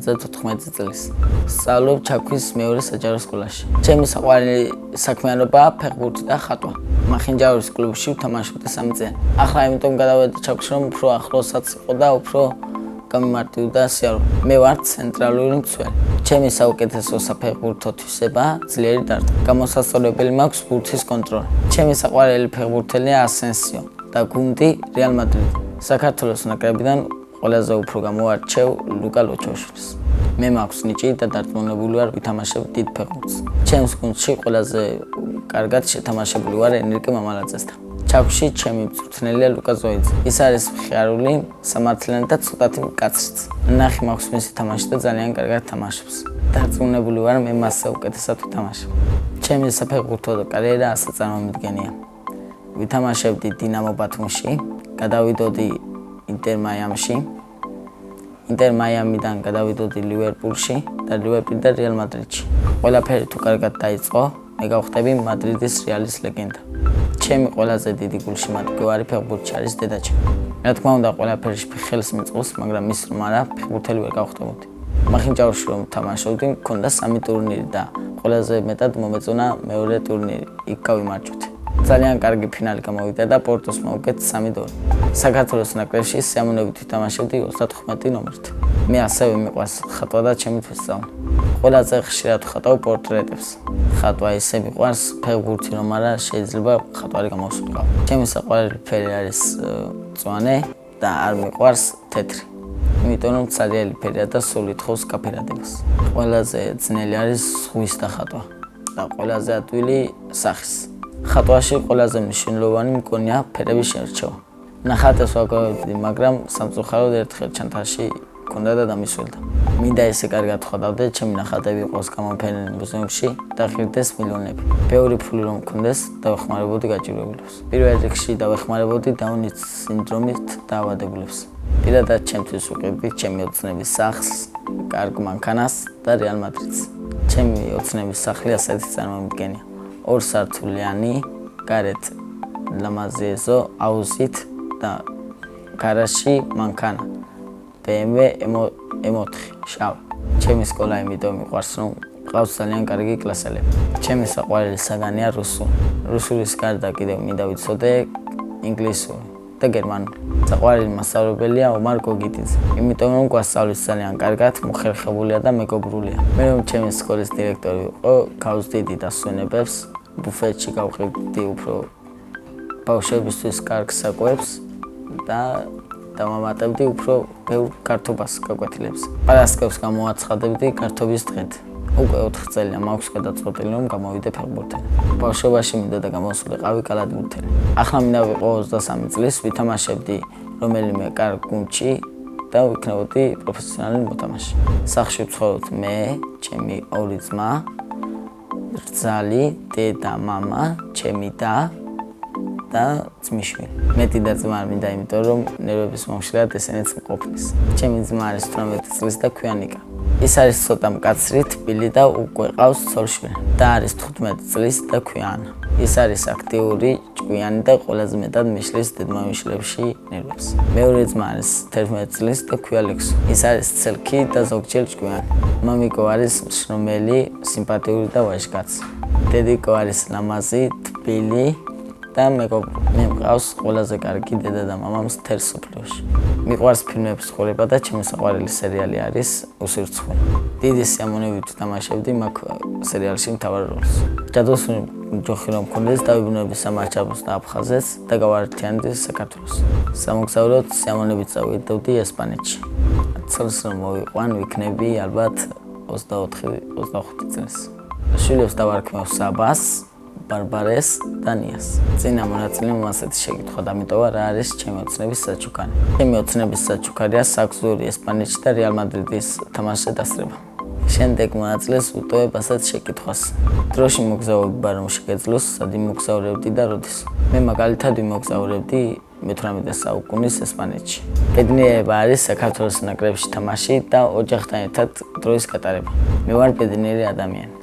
2014 წლის. სწავლობ ჩაქვის მეორე საჯარო სკოლაში. ჩემი საყვარელი საქმიანობაა ფეხბურთი და ხატვა. მახინჯაურის კლუბში ვთამაშობდი 3 წელი. ახლა იმიტომ გადავედი ჩაქვის, რომ უფრო ახლოსაც იყო და უფრო გამიმარტივდა სიარული. მე ვარ ცენტრალური მცველი. ჩემი საუკეთესო საფეხბურთო თვისებაა ძლიერი დარტყმა. გამოსასწორებელი მაქვს ბურთის კონტროლი. ჩემი საყვარელი ფეხბურთელია ასენსიო და გუნდი რეალ მადრიდი. საქართველოს ნაკრებიდან ყველაზე უფრო გამოარჩევ ლუკა ლოჩოშვილს. მე მაქვს ნიჭი და დარწმუნებული ვარ ვითამაშებ დიდ ფეხბურთს. ჩემს გუნდში ყველაზე კარგად შეთამაშებული ვარ ენრიკე მამალაძესთან. ჩაქვში ჩემი მწვრთნელია ლუკა ზოიძე. ის არის მხიარული, სამართლიანი და ცოტათი მკაცრიც. ნახი მაქვს მისი თამაში და ძალიან კარგად თამაშობს. დარწმუნებული ვარ მე მასზე უკეთესად ვთამაშებ. ჩემი საფეხბურთო კარიერა ასე წარმომიდგენია. ვითამაშებდი დინამო ბათუმში, გადავიდოდი ინტერ მაიამში, ინტერ მაიამიდან გადავიდოდი ლივერპულში და ლივერპულიდან რეალ მადრიდში. ყველაფერი თუ კარგად დაიწყო, მე გავხდები მადრიდის რეალის ლეგენდა. ჩემი ყველაზე დიდი გულშემატკივარი ფეხბურთში არის დედაჩემი. რა თქმა უნდა, ყველაფერში ხელს მიწყობს, მაგრამ ის რომ არა, ფეხბურთელი ვერ გავხდებოდი. მახინჯაურში რომ თამაშობდი, მქონდა 3 ტურნირი და ყველაზე მეტად მომეწონა მეორე ტურნირი. იქ გავიმარჯვეთ. ძალიან კარგი ფინალი გამოვიდა და პორტოს მოვუკეთ 3-2. საქართველოს ნაკრებში სიამოვნებით ვთამაშებდი 35 ნომერით. მე ასევე მიყვარს ხატვა და ჩემი თვისწავლა. ყველაზე ხშირად ვხატავ პორტრეტებს. ხატვა ისე მიყვარს, ფეხბურთი რომ არა, შეიძლება ხატვარი გამოვსულიყო. ჩემი საყვარელი ფერი არის მწვანე და არ მიყვარს თეთრი. იმიტომ რომ ცარიელი ფერია და სულ ითხოვს გაფერადებას. ყველაზე ძნელი არის ზღვის დახატვა და ყველაზე ადვილი სახის. ხატვაში ყველაზე მნიშვნელოვანი მგონია ფერების შერჩევა. ნახატებს ვაკავებდი, მაგრამ სამწუხაროდ ერთხელ ჩანთაში მქონდა და დამისველდა. მინდა ესე კარგად ვხატავდე, ჩემი ნახატები იყოს გამოფენილი მუზეუმში და ღირდეს მილიონები. ბევრი ფული რომ მქონდეს, დავეხმარებოდი გაჭირვებულებს. პირველ რიგში დავეხმარებოდი დაუნის სინდრომით დაავადებულებს. პირადად ჩემთვის ვიყიდდი ჩემი ოცნების სახლს, კარგ მანქანას და რეალ მადრიდს. ჩემი ოცნების სახლი ასეთი წარმომიდგენია. 2 სართულიანი, გარეთ ლამაზი ეზო, აუზით და გარაში მანქანა. BMW M4 შავი. ჩემი სკოლა იმიტომ მიყვარს, რომ ყავს ძალიან კარგი კლასელები. ჩემი საყვარელი საგანია რუსული. რუსულის გარდა კიდევ მინდა ვიცოდე ინგლისური და გერმანული. საყვარელი მასწავლებელია ომარ გოგიტიძე. იმიტომ რომ გვასწავლის ძალიან კარგად, მოხერხებულია და მეგობრულია. მე რომ ჩემი სკოლის დირექტორი ვიყო, გავზდიდი დასვენებებს, ბუფეტში გავყიდდი უფრო ბავშვებისთვის კარგ საკვებს და დავამატებდი უფრო ბევრ გართობას გაკვეთილებს. პარასკევს გამოაცხადებდი გართობის დღედ. უკვე 4 წელია მაქვს გადაწყვეტილი რომ გამოვიდე ფეხბურთელი. ბავშვობაში მინდა და გამოსულიყავი კალათბურთელი. ახლა მინდა ვიყო 23 წლის, ვითამაშებდი რომელიმე კარგ გუნდში და ვიქნებოდი პროფესიონალი მოთამაშე. სახლში ვცხოვრობთ მე, ჩემი 2 ძმა, რძალი, დედა, მამა, ჩემი და ძმისშვილი. მეტი და ძმა არ მინდა, იმიტომ რომ ნერვების მომშლად ესენიც მყოფნის. ჩემი ძმა არის 18 წლის და ქვიანიკა. ის არის ცოტა მკაცრი, თბილი და უკვე ყავს ცოლ-შვილი და არის 15 წლის და ქვიანი. ის არის აქტიური, ჭკვიანი და ყველაზე მეტად მიშლის დედმამიშლებში ნერვებს. მეორე ძმა არის 11 წლის და ქვია ლექსო. ის არის ცელქი და ზოგჯერ ჭკვიანი. მამიკო არის მშრომელი, სიმპათიური და ვაჟკაცი. დედიკო არის ლამაზი, თბილი და მეგობრი. მე მყავს ყველაზე კარგი დედა და მამა მთელ სოფლიოში. მიყვარს ფილმების ყურება და ჩემი საყვარელი სერიალი არის უსირცხული. დიდი სიამოვნებით ვთამაშებდი მაგ სერიალში მთავარ როლს. ჯადოსნური ჯოხი რომ მქონდეს, დავიბრუნებდი სამარჩაბლოს და აფხაზეთს და გავაერთიანდი საქართველოს. სამოგზაუროდ სიამოვნებით წავიდოდი ესპანეთში. ცოლს რომ მოვიყვან, ვიქნები ალბათ 24-25 წელს. შვილებს დავარქმევ საბას, ბარბარეს და ნიას. წინა მონაწილე ასეთი შეკითხვა დამიტოვა, რა არის ჩემი ოცნების საჩუქარი. ჩემი ოცნების საჩუქარია საქსური ესპანეთში და რეალ მადრიდის თამაშზე დასწრება. შემდეგ მონაწილეს ვუტოვებ ასეთ შეკითხვას. დროში მოგზაურობ რომში გეძლოს, სად იმოგზაურებდი და როდის. მე მაგალითად ვიმოგზაურებდი მე-18 საუკუნის ესპანეთში. ბედნიერება არის საქართველოს ნაკრებში თამაში და ოჯახთან ერთად დროის გატარება. მე ვარ ბედნიერი ადამიანი.